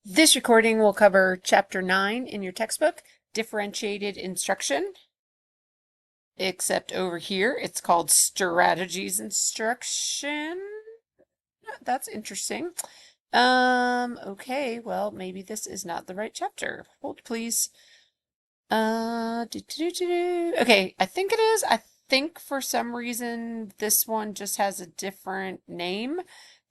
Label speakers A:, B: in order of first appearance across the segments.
A: This recording will cover Chapter 9 in your textbook, Differentiated Instruction, except over here it's called Strategies Instruction. That's interesting. Okay, well, maybe this is not the right chapter. Hold, please. Okay, I think it is. I think for some reason this one just has a different name,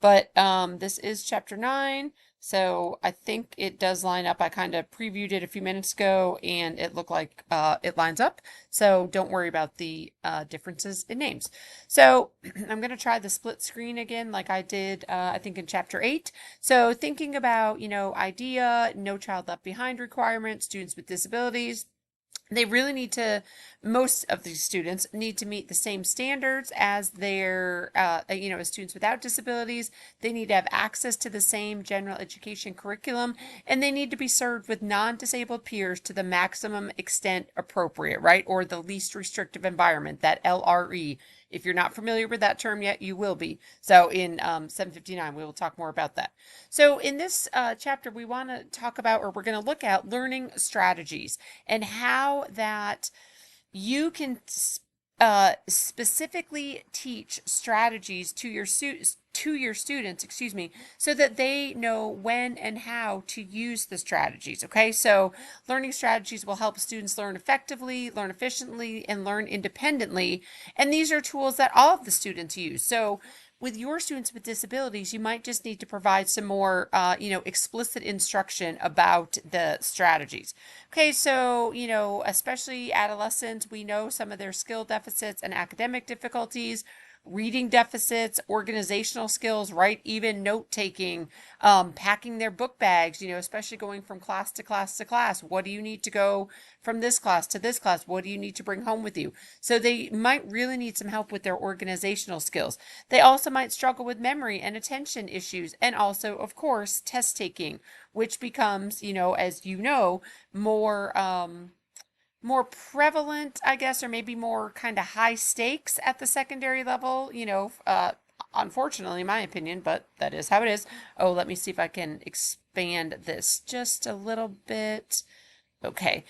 A: but this is chapter 9, so I think it does line up. I kind of previewed it a few minutes ago and it looked like it lines up, so don't worry about the differences in names. So I'm going to try the split screen again like I did I think in chapter 8. So thinking about, IDEA, No Child Left Behind requirements, students with disabilities, they really need to, most of these students need to meet the same standards as their, as students without disabilities. They need to have access to the same general education curriculum, and they need to be served with non-disabled peers to the maximum extent appropriate, right? Or the least restrictive environment, that LRE. If you're not familiar with that term yet, you will be. So in 759, we will talk more about that. So in this chapter, we want to talk about, or we're going to look at learning strategies and how that you can specifically teach strategies to your students, excuse me, so that they know when and how to use the strategies. Okay, so learning strategies will help students learn effectively, learn efficiently, and learn independently. And these are tools that all of the students use. So with your students with disabilities, you might just need to provide some more, explicit instruction about the strategies. Okay, so, especially adolescents, we know some of their skill deficits and academic difficulties, reading deficits, organizational skills, right? Even note taking, packing their book bags, especially going from class to class to class. What do you need to go from this class to this class? What do you need to bring home with you? So they might really need some help with their organizational skills. They also might struggle with memory and attention issues, and also, of course, test taking, which becomes, as you know, more more prevalent, I guess, or maybe more kind of high stakes at the secondary level, unfortunately, in my opinion, but that is how it is. Oh, let me see if I can expand this just a little bit. Okay.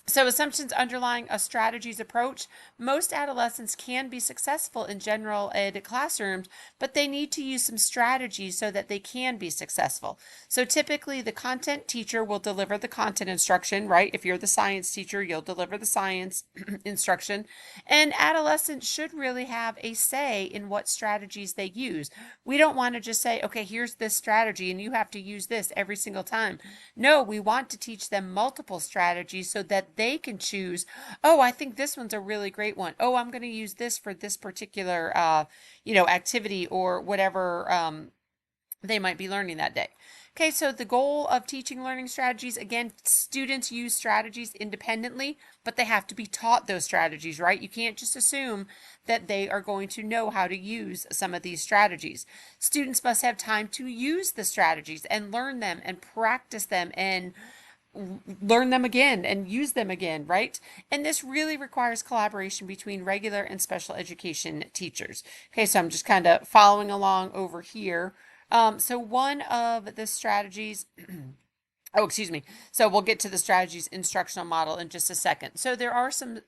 A: So assumptions underlying a strategy's approach. Most adolescents can be successful in general ed classrooms, but they need to use some strategies so that they can be successful. So typically the content teacher will deliver the content instruction, right? If you're the science teacher, you'll deliver the science instruction. And adolescents should really have a say in what strategies they use. We don't want to just say, okay, here's this strategy and you have to use this every single time. No, we want to teach them multiple strategies so that they can choose, oh, I think this one's a really great one. Oh, I'm going to use this for this particular, activity or whatever they might be learning that day. Okay, so the goal of teaching learning strategies, again, students use strategies independently, but they have to be taught those strategies, right? You can't just assume that they are going to know how to use some of these strategies. Students must have time to use the strategies and learn them and practice them and learn them again and use them again, right? And this really requires collaboration between regular and special education teachers. Okay, so I'm just kind of following along over here. So one of the strategies Oh, excuse me. So we'll get to the strategies instructional model in just a second. So there are some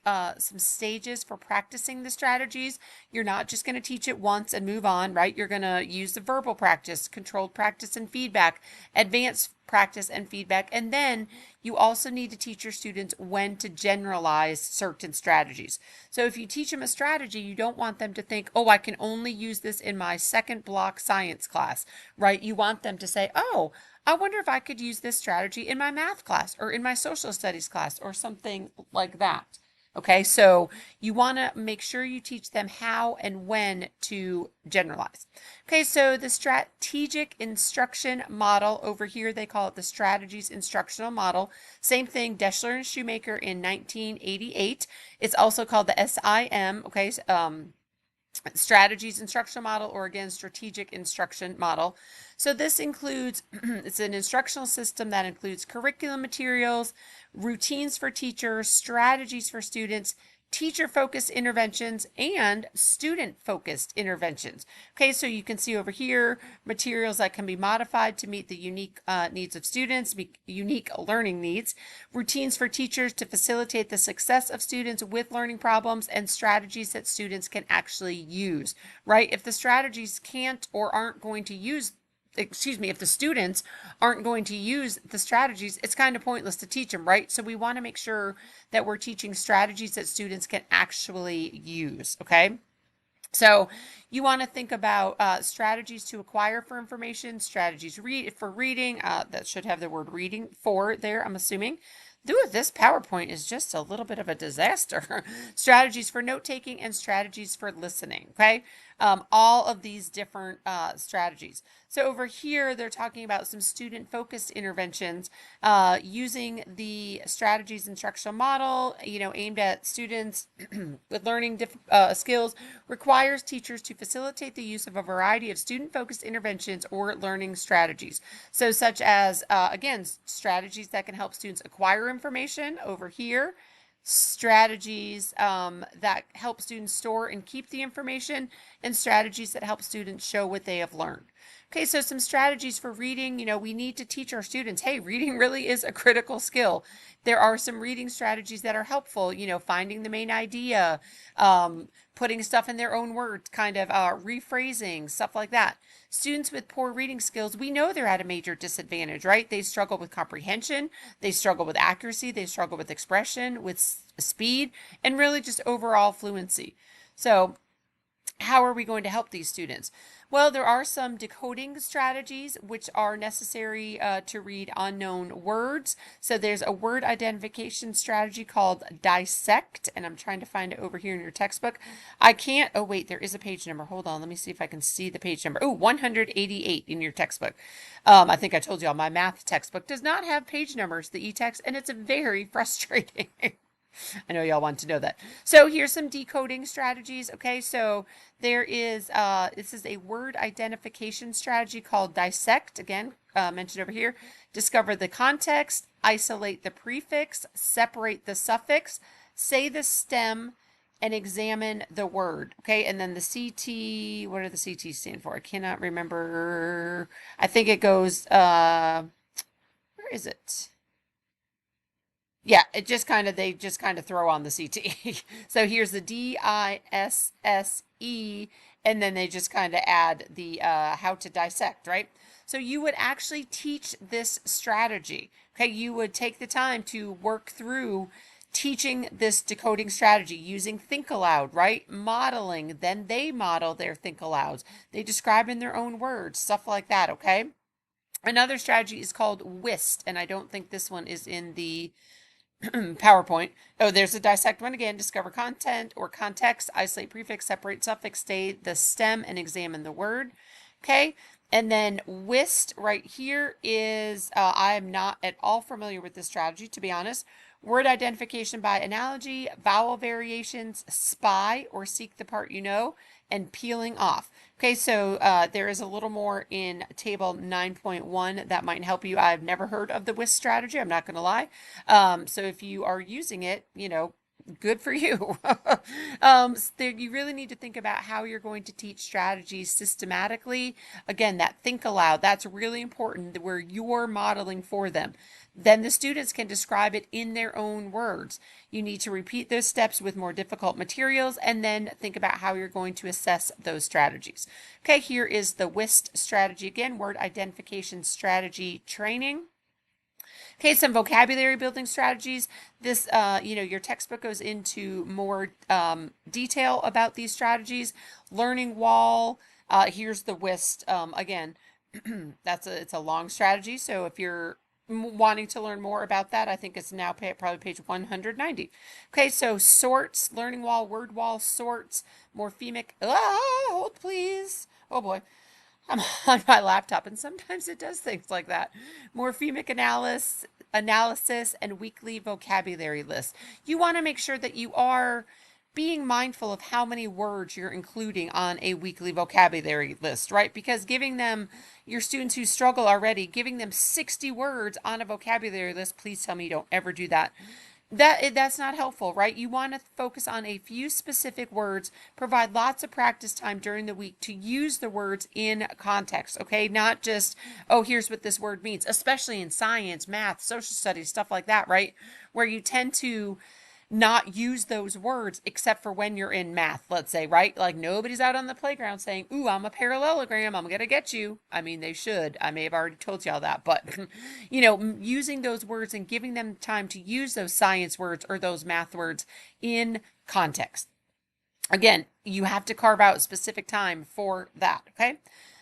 A: stages for practicing the strategies. You're not just going to teach it once and move on, right? You're going to use the verbal practice, controlled practice and feedback, advanced practice and feedback, and then you also need to teach your students when to generalize certain strategies. So if you teach them a strategy, you don't want them to think, oh, I can only use this in my second block science class, right? You want them to say, oh, I wonder if I could use this strategy in my math class or in my social studies class or something like that. Okay, so you want to make sure you teach them how and when to generalize. Okay, so the strategic instruction model over here, they call it the strategies instructional model. Same thing, Deschler and Shoemaker in 1988. It's also called the SIM, okay, strategies instructional model, or again strategic instruction model. So this includes it's an instructional system that includes curriculum materials, routines for teachers, strategies for students, teacher-focused interventions, and student-focused interventions. Okay, so you can see over here materials that can be modified to meet the unique needs of students, unique learning needs, routines for teachers to facilitate the success of students with learning problems, and strategies that students can actually use, right? If the strategies can't or aren't going to use if the students aren't going to use the strategies, it's kind of pointless to teach them, right? So we want to make sure that we're teaching strategies that students can actually use, okay? So you want to think about strategies to acquire for information, strategies for reading. That should have the word reading for there, I'm assuming. Dude, this PowerPoint is just a little bit of a disaster. Strategies for note taking and strategies for listening. Okay. All of these different strategies. So over here, they're talking about some student focused interventions using the strategies instructional model, aimed at students with learning skills, requires teachers to facilitate the use of a variety of student focused interventions or learning strategies. So such as, again, strategies that can help students acquire information over here, strategies that help students store and keep the information, and strategies that help students show what they have learned. Okay, so some strategies for reading. We need to teach our students, hey, reading really is a critical skill. There are some reading strategies that are helpful, finding the main idea, putting stuff in their own words, kind of rephrasing, stuff like that. Students with poor reading skills, we know they're at a major disadvantage, right? They struggle with comprehension, they struggle with accuracy, they struggle with expression, with speed, and really just overall fluency. So how are we going to help these students? Well, there are some decoding strategies which are necessary to read unknown words. So there's a word identification strategy called dissect, and I'm trying to find it over here in your textbook. I can't, oh wait, there is a page number. Hold on, let me see if I can see the page number. Oh, 188 in your textbook. I think I told y'all my math textbook does not have page numbers, the e-text, and it's very frustrating. I know y'all want to know that. So here's some decoding strategies. Okay, so there is, this is a word identification strategy called dissect. Again, mentioned over here. Discover the context, isolate the prefix, separate the suffix, say the stem, and examine the word. Okay, and then the CT, what do the CT stand for? I cannot remember. I think it goes, where is it? Yeah, they just kind of throw on the CT. So here's the DISSE, and then they just kind of add the how to dissect, right? So you would actually teach this strategy. Okay, you would take the time to work through teaching this decoding strategy using Think Aloud, right? Modeling, then they model their Think Alouds. They describe in their own words, stuff like that, okay? Another strategy is called WIST, and I don't think this one is in the PowerPoint. Oh, there's a dissect one again. Discover content or context, isolate prefix, separate suffix, stay the stem, and examine the word. Okay. And then WIST right here is, I am not at all familiar with this strategy, to be honest. Word identification by analogy, vowel variations, spy or seek the part you know, and peeling off. Okay, so there is a little more in table 9.1 that might help you. I've never heard of the WIST strategy, I'm not going to lie. So if you are using it, good for you. You really need to think about how you're going to teach strategies systematically. Again, that Think Aloud, that's really important where you're modeling for them. Then the students can describe it in their own words. You need to repeat those steps with more difficult materials and then think about how you're going to assess those strategies. Okay, here is the WIST strategy again, word identification strategy training. Okay, some vocabulary building strategies. This, your textbook goes into more detail about these strategies. Learning wall. Here's the WIST. Again, it's a long strategy. So if you're wanting to learn more about that, I think it's now probably page 190. Okay, so sorts, learning wall, word wall, sorts, morphemic. Hold please. Oh boy. I'm on my laptop, and sometimes it does things like that. Morphemic analysis, and weekly vocabulary list. You want to make sure that you are being mindful of how many words you're including on a weekly vocabulary list, right? Because giving them, your students who struggle already, giving them 60 words on a vocabulary list, please tell me you don't ever do that. That's not helpful, right? You want to focus on a few specific words, provide lots of practice time during the week to use the words in context, okay? Not just, oh, here's what this word means, especially in science, math, social studies, stuff like that, right? Where you tend to not use those words except for when you're in math, let's say, right? Like nobody's out on the playground saying, ooh, I'm a parallelogram, I'm going to get you. I mean, they should. I may have already told you all that, but, using those words and giving them time to use those science words or those math words in context. Again, you have to carve out specific time for that, okay?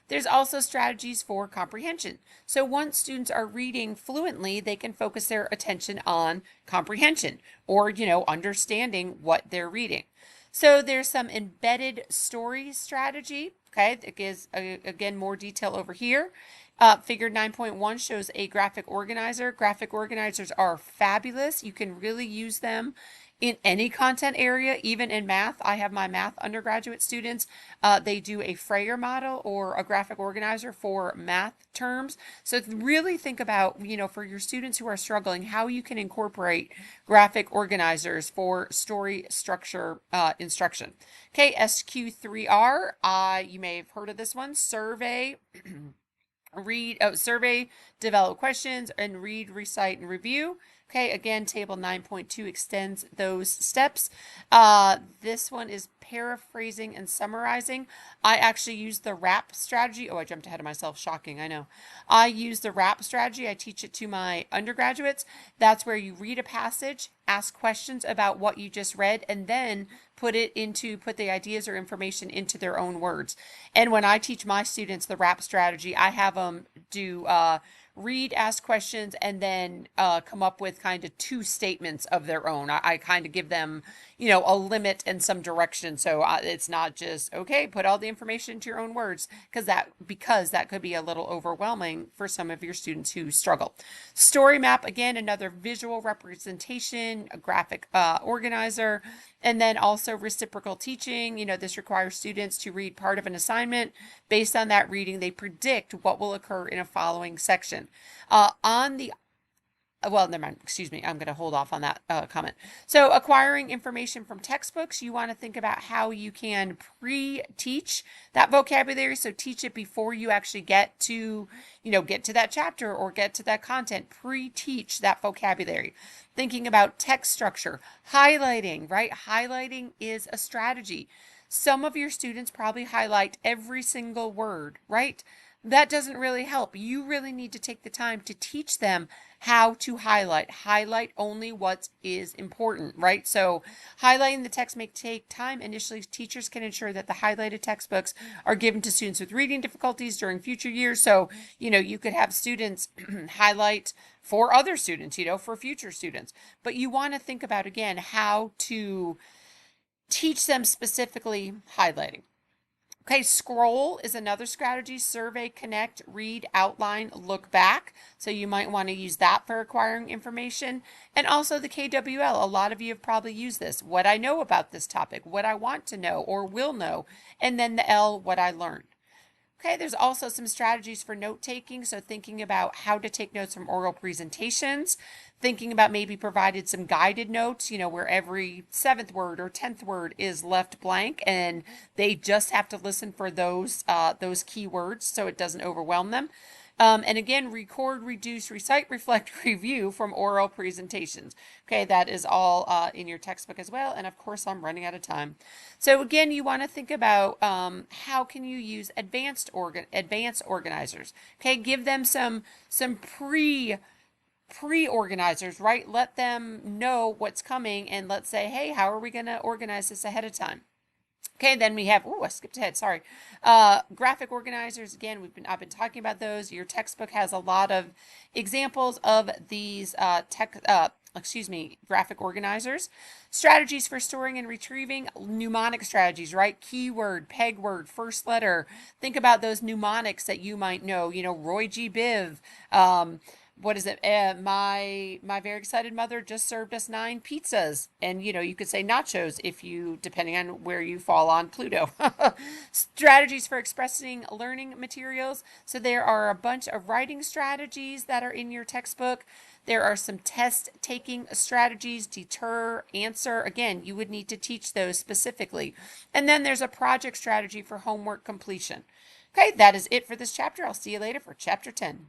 A: There's also strategies for comprehension. So once students are reading fluently, they can focus their attention on comprehension or, understanding what they're reading. So there's some embedded story strategy. Okay, that gives, again, more detail over here. Figure 9.1 shows a graphic organizer. Graphic organizers are fabulous. You can really use them in any content area, even in math. I have my math undergraduate students. They do a Frayer model or a graphic organizer for math terms. So really think about, for your students who are struggling, how you can incorporate graphic organizers for story structure instruction. Okay, SQ3R, you may have heard of this one. Survey, survey, develop questions, and read, recite, and review. Okay, again, table 9.2 extends those steps. This one is paraphrasing and summarizing. I actually use the RAP strategy. Oh, I jumped ahead of myself. Shocking, I know. I use the RAP strategy. I teach it to my undergraduates. That's where you read a passage, ask questions about what you just read, and then put the ideas or information into their own words. And when I teach my students the RAP strategy, I have them do read, ask questions, and then come up with kind of two statements of their own. I kind of give them, a limit and some direction. So it's not just, okay, put all the information into your own words, because that could be a little overwhelming for some of your students who struggle. Story map, again, another visual representation, a graphic organizer. And then also reciprocal teaching. This requires students to read part of an assignment. Based on that reading, they predict what will occur in a following section. Well, never mind. Excuse me. I'm going to hold off on that comment. So acquiring information from textbooks, you want to think about how you can pre-teach that vocabulary. So teach it before you actually get to that chapter or get to that content. Pre-teach that vocabulary. Thinking about text structure, highlighting, right? Highlighting is a strategy. Some of your students probably highlight every single word, right? That doesn't really help. You really need to take the time to teach them how to highlight. Highlight only what is important, right? So highlighting the text may take time. Initially, teachers can ensure that the highlighted textbooks are given to students with reading difficulties during future years. So, you could have students highlight for other students, for future students. But you want to think about, again, how to teach them specifically highlighting. Okay, scroll is another strategy. Survey, connect, read, outline, look back. So you might want to use that for acquiring information. And also the KWL. A lot of you have probably used this. What I know about this topic, what I want to know or will know. And then the L, what I learned. Okay, there's also some strategies for note taking. So thinking about how to take notes from oral presentations, thinking about maybe provided some guided notes, where every 7th word or 10th word is left blank and they just have to listen for those key words so it doesn't overwhelm them. And again, record, reduce, recite, reflect, review from oral presentations. Okay, that is all in your textbook as well. And of course, I'm running out of time. So again, you want to think about how can you use advanced organizers. Okay, give them some pre-organizers, right? Let them know what's coming and let's say, hey, how are we going to organize this ahead of time? Okay, then we have, I skipped ahead, sorry. Graphic organizers, again, I've been talking about those. Your textbook has a lot of examples of these graphic organizers. Strategies for storing and retrieving, mnemonic strategies, right? Keyword, peg word, first letter. Think about those mnemonics that you might know, Roy G. Biv, what is it? My very excited mother just served us 9 pizzas, and you could say nachos if you, depending on where you fall on Pluto. Strategies for expressing learning materials. So there are a bunch of writing strategies that are in your textbook. There are some test taking strategies, deter, answer. Again, you would need to teach those specifically. And then there's a project strategy for homework completion. Okay, that is it for this chapter. I'll see you later for chapter 10.